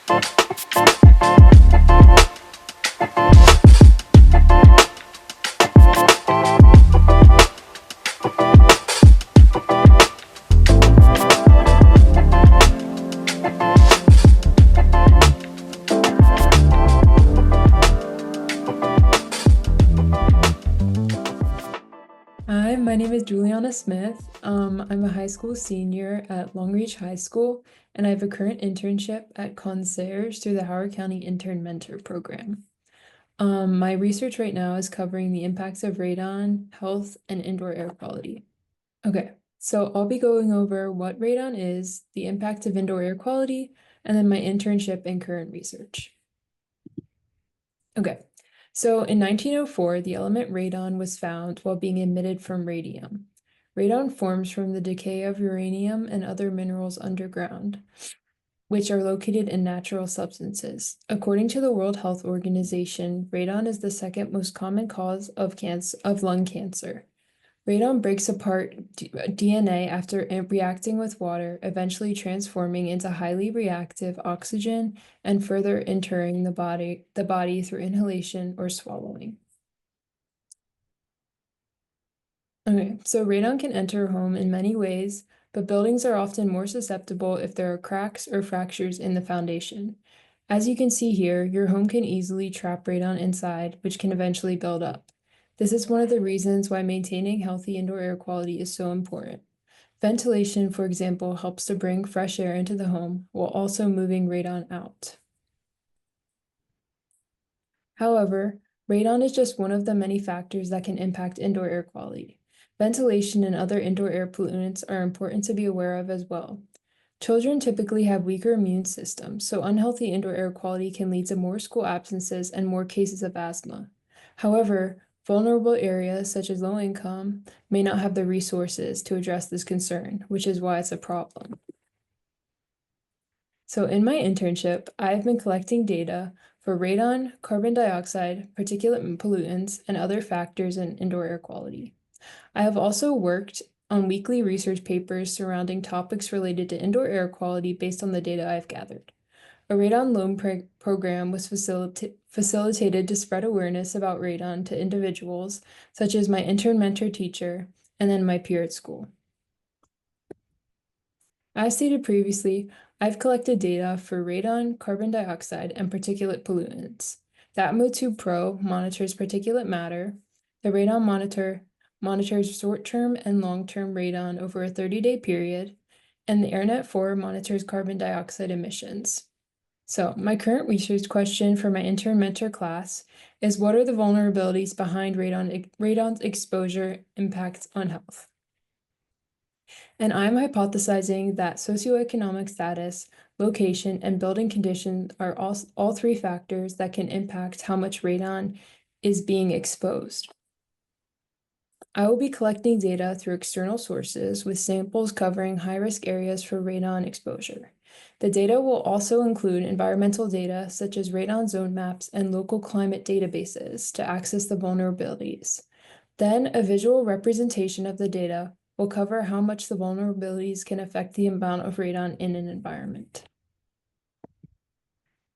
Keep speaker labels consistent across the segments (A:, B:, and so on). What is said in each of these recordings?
A: Hi, my name is Juliana Smith. I'm a high school senior at Long Reach High School, and I have a current internship at Concierge through the Howard County Intern Mentor Program. My research right now is covering the impacts of radon, health, and indoor air quality. Okay, so I'll be going over what radon is, the impact of indoor air quality, and then my internship and current research. Okay, so in 1904, the element radon was found while being emitted from radium. Radon forms from the decay of uranium and other minerals underground, which are located in natural substances. According to the World Health Organization, radon is the second most common cause of lung cancer. Radon breaks apart DNA after reacting with water, eventually transforming into highly reactive oxygen and further entering the body through inhalation or swallowing. Okay, so radon can enter a home in many ways, but buildings are often more susceptible if there are cracks or fractures in the foundation. As you can see here, your home can easily trap radon inside, which can eventually build up. This is one of the reasons why maintaining healthy indoor air quality is so important. Ventilation, for example, helps to bring fresh air into the home while also moving radon out. However, radon is just one of the many factors that can impact indoor air quality. Ventilation and other indoor air pollutants are important to be aware of as well. Children typically have weaker immune systems, so unhealthy indoor air quality can lead to more school absences and more cases of asthma. However, vulnerable areas such as low income may not have the resources to address this concern, which is why it's a problem. So in my internship, I've been collecting data for radon, carbon dioxide, particulate pollutants, and other factors in indoor air quality. I have also worked on weekly research papers surrounding topics related to indoor air quality based on the data I've gathered. A radon loan program was facilitated to spread awareness about radon to individuals, such as my intern mentor teacher, and then my peer at school. As stated previously, I've collected data for radon, carbon dioxide, and particulate pollutants. The Atmo2 Pro monitors particulate matter. The Radon Monitor monitors short-term and long-term radon over a 30-day period, and the AirNet 4 monitors carbon dioxide emissions. So my current research question for my intern mentor class is, what are the vulnerabilities behind radon's exposure impacts on health? And I'm hypothesizing that socioeconomic status, location, and building conditions are all three factors that can impact how much radon is being exposed. I will be collecting data through external sources with samples covering high-risk areas for radon exposure. The data will also include environmental data such as radon zone maps and local climate databases to access the vulnerabilities. Then a visual representation of the data will cover how much the vulnerabilities can affect the amount of radon in an environment.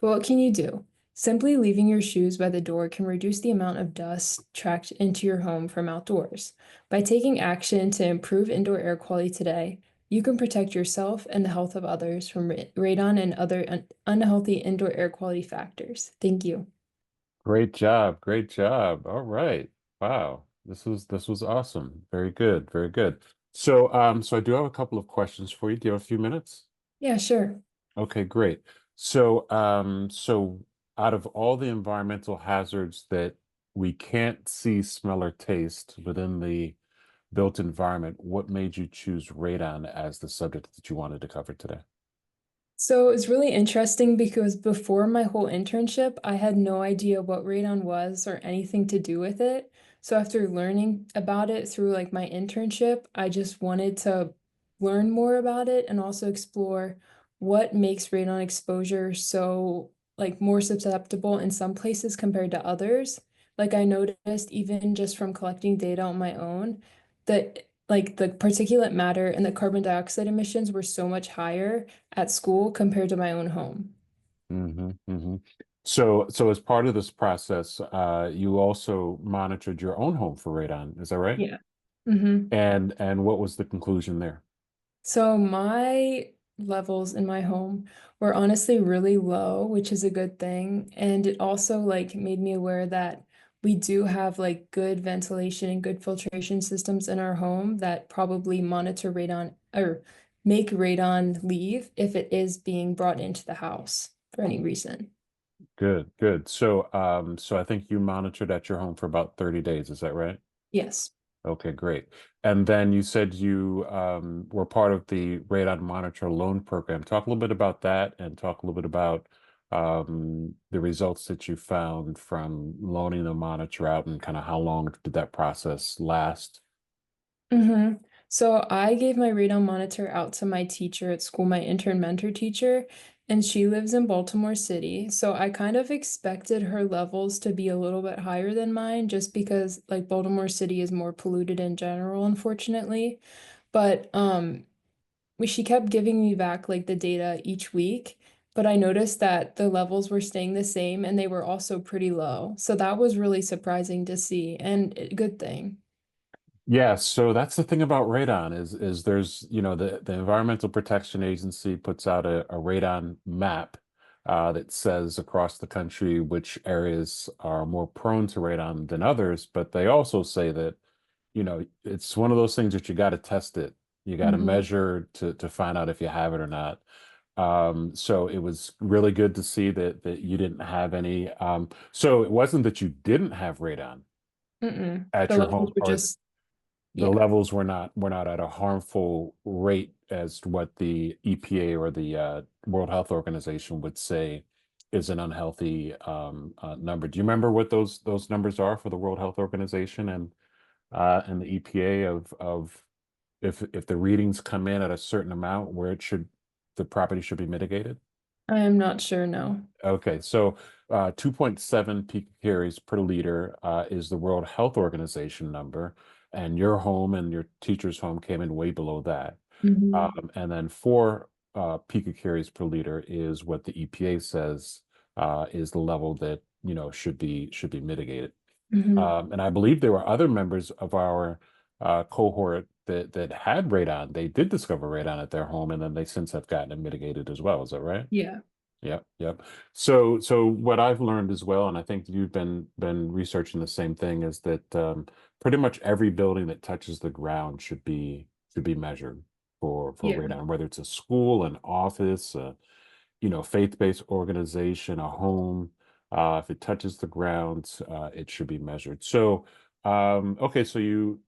A: But what can you do? Simply leaving your shoes by the door can reduce the amount of dust tracked into your home from outdoors. By taking action to improve indoor air quality today, you can protect yourself and the health of others from radon and other unhealthy indoor air quality factors. Thank you.
B: Great job. Great job. All right. Wow. This was awesome. Very good. Very good. So I do have a couple of questions for you. Do you have a few minutes?
A: Yeah, sure.
B: Okay, great. So out of all the environmental hazards that we can't see, smell, or taste within the built environment, what made you choose radon as the subject that you wanted to cover today?
A: So it's really interesting because before my whole internship, I had no idea what radon was or anything to do with it. So after learning about it through like my internship, I just wanted to learn more about it and also explore what makes radon exposure so like more susceptible in some places compared to others. Like I noticed even just from collecting data on my own that like the particulate matter and the carbon dioxide emissions were so much higher at school compared to my own home.
B: So as part of this process, you also monitored your own home for radon, is that right?
A: Yeah. hmm
B: And what was the conclusion there?
A: So my levels in my home were honestly really low, which is a good thing. And it also like made me aware that we do have like good ventilation and good filtration systems in our home that probably monitor radon or make radon leave if it is being brought into the house for any reason.
B: Good, good. So I think you monitored at your home for about 30 days, is that right?
A: Yes.
B: Okay, great. And then you said you were part of the Radon Monitor Loan Program. Talk a little bit about that and talk a little bit about the results that you found from loaning the monitor out and kind of how long did that process last?
A: hmm So I gave my radon monitor out to my teacher at school, my intern mentor teacher, and she lives in Baltimore City. So I kind of expected her levels to be a little bit higher than mine just because like Baltimore City is more polluted in general, unfortunately. But she kept giving me back like the data each week, but I noticed that the levels were staying the same and they were also pretty low. So that was really surprising to see and a good thing.
B: Yeah, so that's the thing about radon is there's, the Environmental Protection Agency puts out a radon map that says across the country which areas are more prone to radon than others, but they also say that, it's one of those things that you got to test it. You got to
A: Mhm.
B: measure to find out if you have it or not. So it was really good to see that you didn't have any. So it wasn't that you didn't have radon
A: Mm-mm.
B: at
A: The
B: your
A: levels
B: home,
A: were
B: or
A: just,
B: the
A: yeah,
B: levels were not at a harmful rate as to what the EPA or the World Health Organization would say is an unhealthy number. Do you remember what those numbers are for the World Health Organization and the EPA of if the readings come in at a certain amount where the property should be mitigated?
A: I am not sure, no.
B: Okay, so 2.7 picocuries per liter is the World Health Organization number, and your home and your teacher's home came in way below that.
A: hmm
B: And then 4 picocuries per liter is what the EPA says is the level that should be mitigated.
A: hmm
B: And I believe there were other members of our cohort that had radon. They did discover radon at their home, and then they since have gotten it mitigated as well. Is that right?
A: Yeah.
B: Yep, yep. So what I've learned as well, and I think you've been researching the same thing, is that pretty much every building that touches the ground should be measured for
A: Yeah.
B: radon, whether it's a school, an office, faith-based organization, a home. If it touches the ground, it should be measured. So, okay, so you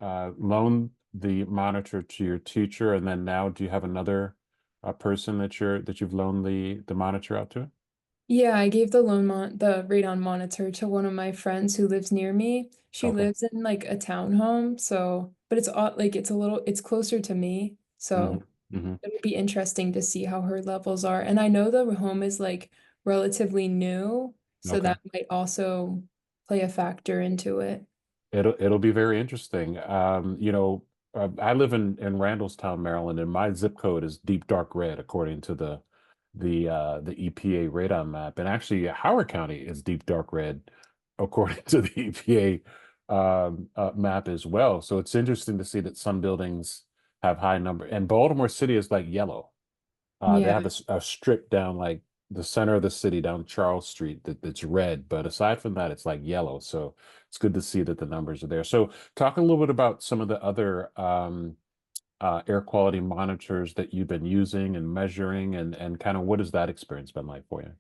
B: loan the monitor to your teacher, and then now do you have another person that you've loaned the monitor out to?
A: Yeah, I gave the radon monitor to one of my friends who lives near me. She
B: Okay.
A: lives in like a townhome, so but like it's closer to me.
B: hmm
A: So
B: hmm
A: it would be interesting to see how her levels are. And I know the home is like relatively new, so
B: Okay.
A: that might also play a factor into it.
B: It'll be very interesting. I live in Randallstown, Maryland, and my zip code is deep dark red according to the EPA radon map. And actually, Howard County is deep dark red according to the EPA map as well. So it's interesting to see that some buildings have high number, and Baltimore City is like yellow. They
A: Yeah.
B: have a strip down like the center of the city down Charles Street that's red, but aside from that, it's like yellow. So it's good to see that the numbers are there. So talk a little bit about some of the other air quality monitors that you've been using and measuring, and kind of what has that experience been like for you?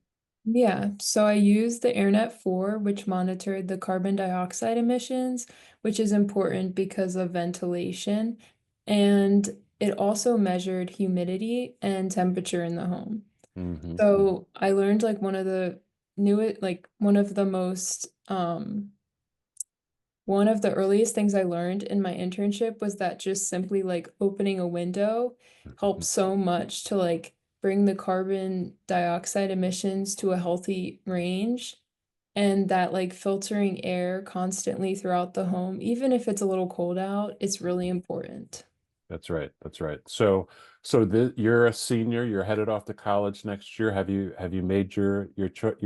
A: Yeah, so I used the AirNet 4, which monitored the carbon dioxide emissions, which is important because of ventilation. And it also measured humidity and temperature in the home.
B: Hmm
A: So I learned like one of the one of the earliest things I learned in my internship was that just simply like opening a window helps so much to like bring the carbon dioxide emissions to a healthy range and that like filtering air constantly throughout the home, even if it's a little cold out, it's really important.
B: That's right. That's right. So, So you're a senior, you're headed off to college next year. Have you made your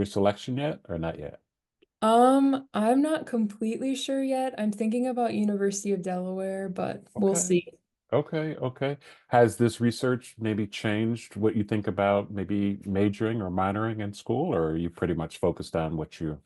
B: selection yet or not yet?
A: I'm not completely sure yet. I'm thinking about University of Delaware, but we'll
B: Okay.
A: see.
B: Okay. Has this research maybe changed what you think about maybe majoring or minoring in school, or are you pretty much focused on what you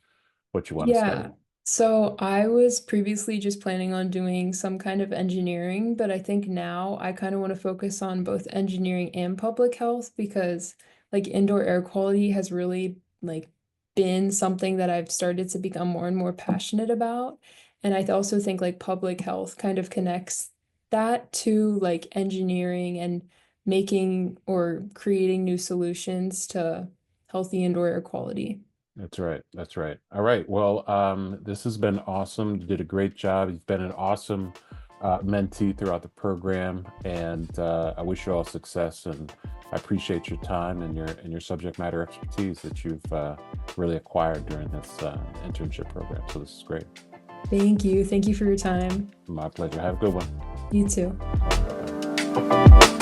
B: want to study?
A: Yeah. So I was previously just planning on doing some kind of engineering, but I think now I kind of want to focus on both engineering and public health because like indoor air quality has really like been something that I've started to become more and more passionate about. And I also think like public health kind of connects that to like engineering and making or creating new solutions to healthy indoor air quality.
B: That's right. That's right. All right. Well, this has been awesome. You did a great job. You've been an awesome mentee throughout the program, and I wish you all success. And I appreciate your time and your subject matter expertise that you've really acquired during this internship program. So this is great.
A: Thank you. Thank you for your time.
B: My pleasure. Have a good one.
A: You too.
B: All right, bye-bye.